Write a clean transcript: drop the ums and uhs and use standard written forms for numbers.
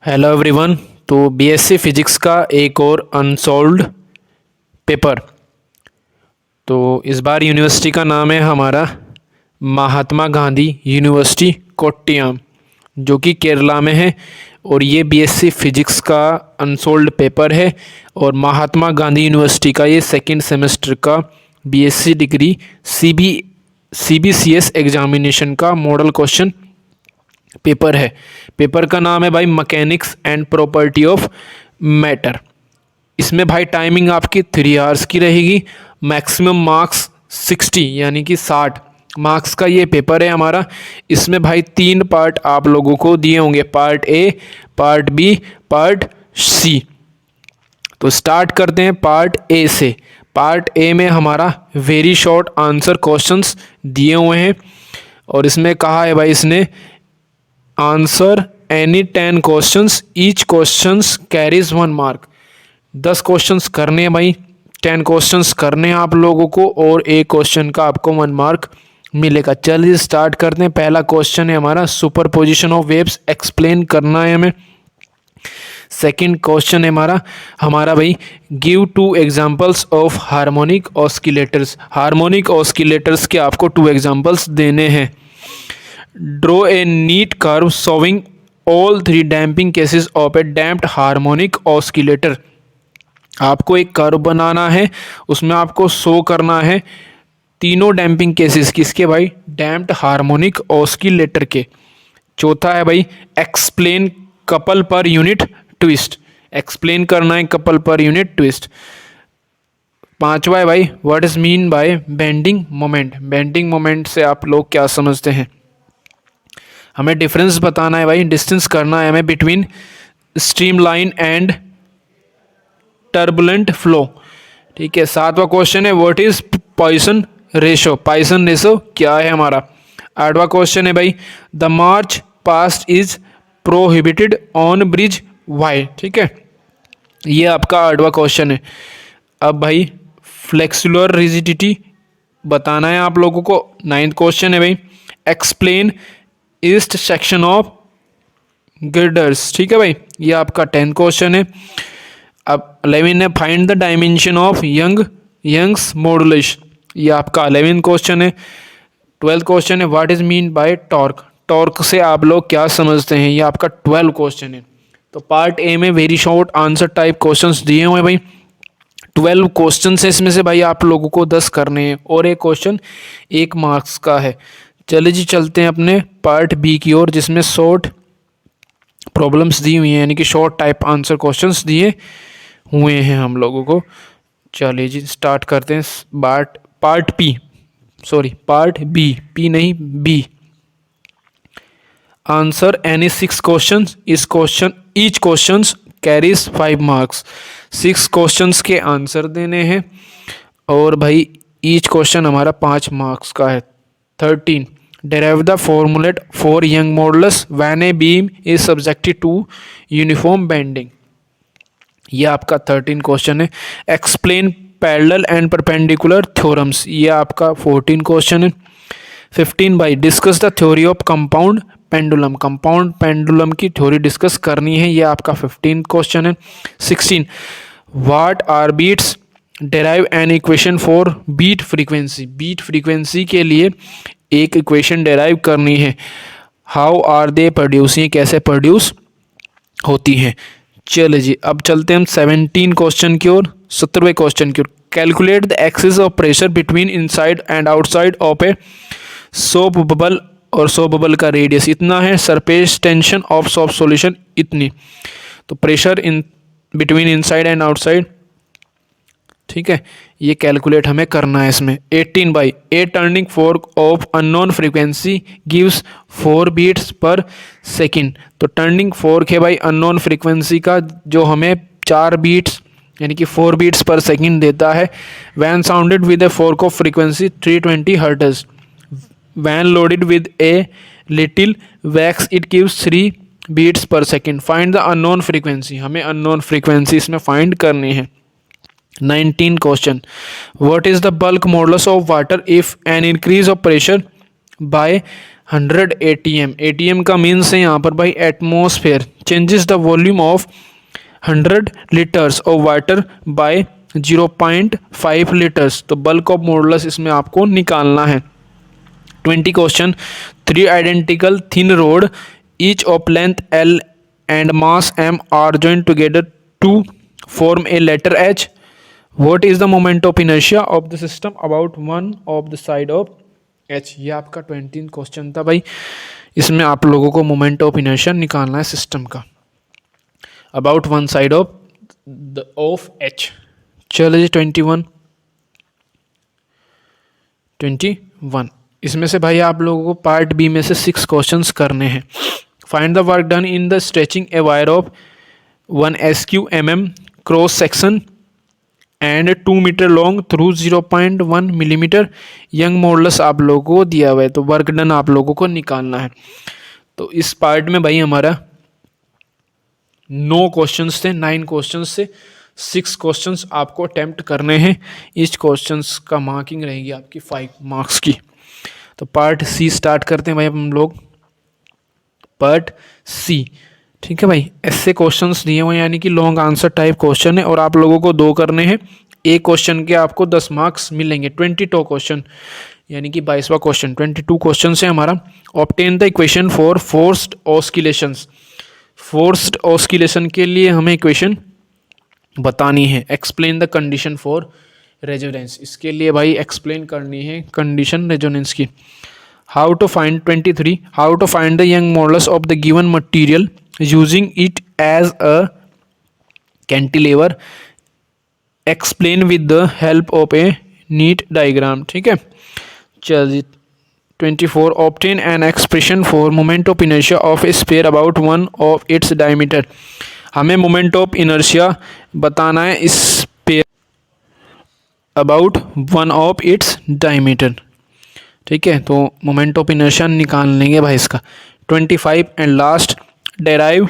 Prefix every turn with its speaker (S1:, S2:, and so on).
S1: Hello everyone. तो BSc physics का एक और अनसॉल्व्ड पेपर। तो इस बार यूनिवर्सिटी का नाम है हमारा महात्मा गांधी यूनिवर्सिटी कोट्टियाम, जो कि केरला में है। और ये बीएससी फिजिक्स का अनसॉल्व्ड पेपर है। और महात्मा गांधी यूनिवर्सिटी का ये सेकंड सेमेस्टर का बीएससी डिग्री सीबीसीएस एग्जामिनेशन का मॉडल क्वेश्चन पेपर है। पेपर का नाम है भाई mechanics and property of matter. इसमें भाई टाइमिंग आपकी 3 आवर्स की रहेगी। मैक्सिमम मार्क्स 60 यानी कि 60 मार्क्स का ये पेपर है हमारा। इसमें भाई 3 पार्ट आप लोगों को दिए होंगे, part A, part B, part C. तो स्टार्ट करते हैं पार्ट ए से। पार्ट ए में हमारा वेरी शॉर्ट आंसर क्वेश्चंस दिए हुए हैं। और इसमें कहा है भाई इसने answer any 10 questions, each questions carries 1 mark. 10 questions करने हैं भाई, 10 क्वेश्चंस करने हैं आप लोगों को, और एक क्वेश्चन का आपको 1 मार्क मिलेगा। चलिए स्टार्ट करते हैं। पहला क्वेश्चन है हमारा सुपरपोजिशन ऑफ वेव्स एक्सप्लेन करना है हमें। सेकंड क्वेश्चन है हमारा भाई give 2 examples of harmonic oscillators. Harmonic oscillators के आपको 2 एग्जांपल्स देने हैं। Draw a neat curve showing all 3 damping cases of a damped harmonic oscillator. आपको एक कर्व बनाना है, उसमें आपको शो करना है तीनों डैम्पिंग केसेस किसके भाई, डैम्प्ड हार्मोनिक ऑस्किलेटर के। चौथा है भाई explain couple per unit twist. Explain करना है कपल पर यूनिट ट्विस्ट। पांचवा है भाई what is mean bye bending moment. Bending moment से आप लोग क्या समझते हैं, हमें डिफरेंस बताना है भाई, डिस्टेंस करना है हमें between streamline and turbulent flow. ठीक है। सातवां क्वेश्चन है what is Poisson ratio. Poisson ratio क्या है हमारा। आठवां क्वेश्चन है भाई the march past is prohibited on bridge why. ठीक है, ये आपका आठवां क्वेश्चन है। अब भाई फ्लेक्सुलर रिजिडिटी बताना है आप लोगों को। 9th क्वेश्चन है भाई एक्सप्लेन ईस्ट सेक्शन ऑफ गिर्डर्स। ठीक है भाई, ये आपका 10th क्वेश्चन है। अब 11 है find the dimension of Young's modulus. ये आपका 11th क्वेश्चन है। 12th क्वेश्चन है what is mean by torque. Torque से आप लोग क्या समझते हैं, ये आपका 12th क्वेश्चन है। तो पार्ट ए में very short answer type questions दिए हुए हैं भाई। 12 क्वेश्चन है, इसमें से भाई आप लोगों को 10 करने हैं, और एक क्वेश्चन 1 मार्क्स का है। चलिए जी चलते हैं अपने पार्ट बी की ओर, जिसमें शॉर्ट प्रॉब्लम्स दी हुई हैं, यानी कि शॉर्ट टाइप आंसर क्वेश्चंस दिए हुए हैं हम लोगों को। चलिए जी स्टार्ट करते हैं पार्ट बी, पी नहीं बी। Answer any 6 question. इस question each question carries 5 marks. 6 questions के आंसर देने हैं, और भाई ईच क्वेश्चन हमारा 5 मार्क्स का है। 13 derive the formulate for young modulus when a beam is subjected to uniform bending। ये आपका 13 क्वेश्चन है। Explain parallel and perpendicular theorems. ये आपका 14 क्वेश्चन है। 15 भाई discuss the theory of compound pendulum. Compound pendulum की थ्योरी डिस्कस करनी है, ये आपका 15 क्वेश्चन है। 16 what are beats derive an equation for beat frequency. Beat frequency के लिए एक इक्वेशन डेराइव करनी है। हाउ आर दे प्रोड्यूस, ये कैसे प्रोड्यूस होती हैं। चलिए जी अब चलते हैं हम 17 क्वेश्चन की ओर, 17वें क्वेश्चन की ओर। Calculate the excess of pressure between inside and outside of a soap bubble, और सोप बबल का रेडियस इतना है, surface tension of soap solution इतनी। तो pressure in between inside and outside, ठीक है, ये कैलकुलेट हमें करना है इसमें। 18 by a tuning fork of unknown frequency gives 4 beats per second. तो टर्निंग फोर्क है भाई अननोन फ्रीक्वेंसी का, जो हमें 4 बीट्स यानी कि 4 बीट्स पर सेकंड देता है। When sounded with a fork of frequency 320 hertz, when loaded with a little wax it gives 3 beats per second. Find the unknown frequency, हमें अननोन फ्रीक्वेंसी इसमें find करनी है। 19 question what is the bulk modulus of water if an increase of pressure by 100 ATM, ATM का means है यहाँ पर भाई atmosphere, changes the volume of 100 litres of water bye 0.5 litres. तो बल्क ऑफ मॉडुलस इसमें आपको निकालना है। 20 question, 3 identical thin road each of length L and mass M are joined together to form a letter H. What is the moment of inertia of the system about one of the side of H? ये आपका 20 question था भाई। इसमें आप लोगों को moment of inertia निकालना है सिस्टम का about one side of H। चलो जी 21 इसमें से भाई आप लोगों को पार्ट बी में से 6 क्वेश्चंस करने हैं। Find the work done in the stretching a wire of 1 SQ mm cross section and 2 metre long through 0.1 millimetre. Young modulus आप लोगों को दिया हुआ है, तो वर्क डन आप लोगों को निकालना है। तो इस पार्ट में भाई हमारा 9 क्वेश्चंस थे, 9 क्वेश्चंस से 6 क्वेश्चंस आपको अटेम्प्ट करने हैं। इस क्वेश्चंस का मार्किंग रहेगी आपकी 5 मार्क्स की। तो पार्ट सी स्टार्ट करते हैं भाई हम लोग। पार्ट सी, ठीक है भाई। ऐसे क्वेश्चंस दिए हुए हैं, यानी कि लॉन्ग आंसर टाइप क्वेश्चन है और आप लोगों को 2 करने हैं। एक क्वेश्चन के आपको 10 मार्क्स मिलेंगे। 22 क्वेश्चन यानी कि 22वां क्वेश्चन। 22 क्वेश्चन है हमारा। Obtain the equation for forced oscillations. Forced oscillation के लिए हमें इक्वेशन बतानी है। Explain the condition for resonance, इसके लिए भाई एक्सप्लेन करनी है कंडीशन रेजोनेंस की। How to find 23, how to find the Young modulus of the given material using it as a cantilever, explain with the help of a neat diagram. ठीक है, चलिए 24 obtain an expression for moment of inertia of A sphere about one of its diameter. हमें moment of inertia बताना है इस sphere about one of its diameter. ठीक है, तो मोमेंट ऑफ इनर्शिया निकाल लेंगे भाई इसका। 25 एंड लास्ट, डेराइव